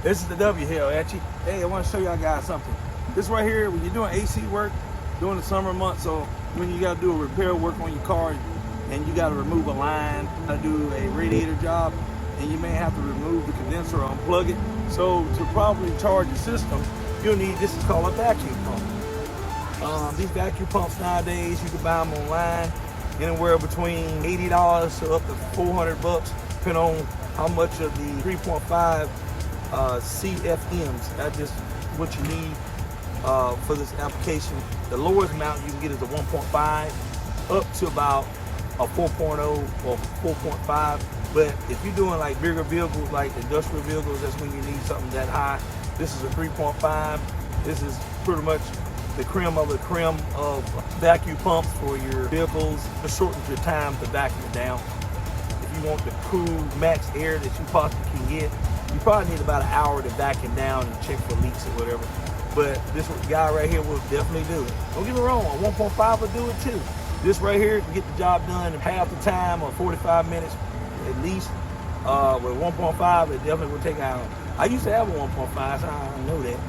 This is the W Hill at you. Hey, I want to show y'all guys something. This right here, when you're doing AC work during the summer months, so when you got to do a repair work on your car and you got to remove a line, got to do a radiator job, and you may have to remove the condenser or unplug it. So to properly charge your system, you'll need, this is called a vacuum pump. These vacuum pumps nowadays, you can buy them online, anywhere between $80 to up to $400, depending on how much of the 3.5 CFMs. That's just what you need for this application. The lowest amount you can get is a 1.5 up to about a 4.0 or 4.5. But if you're doing like bigger vehicles, like industrial vehicles, that's when you need something that high. This is a 3.5. This is pretty much the creme of the creme of vacuum pumps for your vehicles. It shortens your time to vacuum it down. If you want the cool max air that you possibly can get, you probably need about an hour to vacuum down and check for leaks or whatever. But this guy right here will definitely do it. Don't get me wrong, a 1.5 will do it too. This right here can get the job done in half the time or 45 minutes at least. With 1.5, it definitely will take an hour. I used to have a 1.5, so I know that.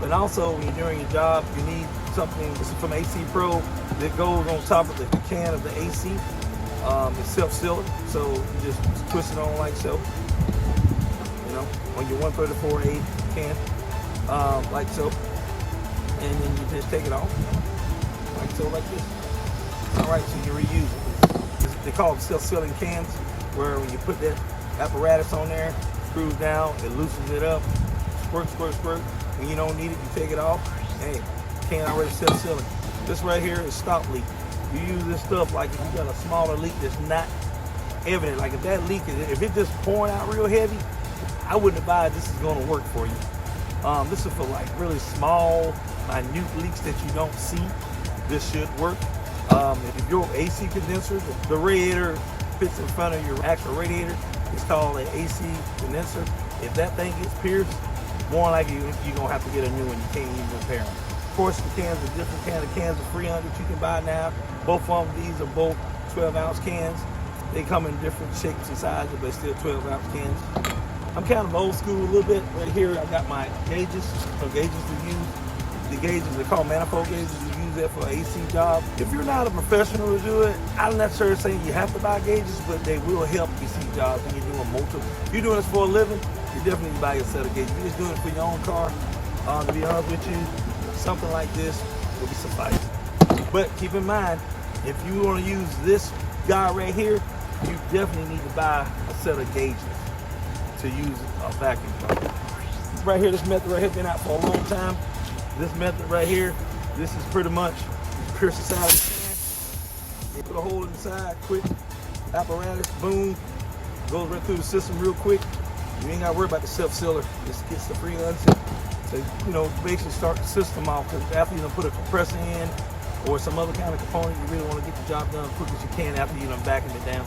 But also, when you're doing your job, you need something. This is from AC Pro that goes on top of the can of the AC. It's self-sealing, so you just twist it on like so. You know, on your 134A can, like so. And then you just take it off, like so, like this. All right, so you can reuse it. They call them self-sealing cans, where when you put that apparatus on there, screws down, it loosens it up, squirt, squirt, squirt. When you don't need it, you take it off. Hey, can already self-sealing. This right here is stop leak. You use this stuff like if you got a smaller leak that's not evident. Like if that leak, if it's just pouring out real heavy, I wouldn't advise this is going to work for you. This is for like really small, minute leaks that you don't see. This should work. If your AC condenser, the radiator fits in front of your actual radiator, it's called an AC condenser. If that thing gets pierced, more likely you're going to have to get a new one. You can't even repair them. Of course, the cans are different. The cans are Freon that you can buy now. Both of them, these are both 12-ounce cans. They come in different shapes and sizes, but still 12-ounce cans. I'm kind of old school a little bit. Right here, I got my gauges, gauges to use. The gauges, they're called manifold gauges. You use that for an AC job. If you're not a professional to do it, I don't necessarily say you have to buy gauges, but they will help AC jobs when you're doing multiple. If you're doing this for a living, you definitely buy a set of gauges. If you're just doing it for your own car, to be honest with you, something like this will be suffice. But keep in mind, if you want to use this guy right here, you definitely need to buy a set of gauges to use a vacuum pump. Right here, this method right here been out for a long time. This method right here, this is pretty much pierce the side of the can. You put a hole inside, quick apparatus, boom, goes right through the system real quick. You ain't got to worry about the self-sealer. Just gets the Freon to, you know, basically start the system off. Because after you put a compressor in or some other kind of component, you really want to get the job done as quick as you can after you vacuum it down.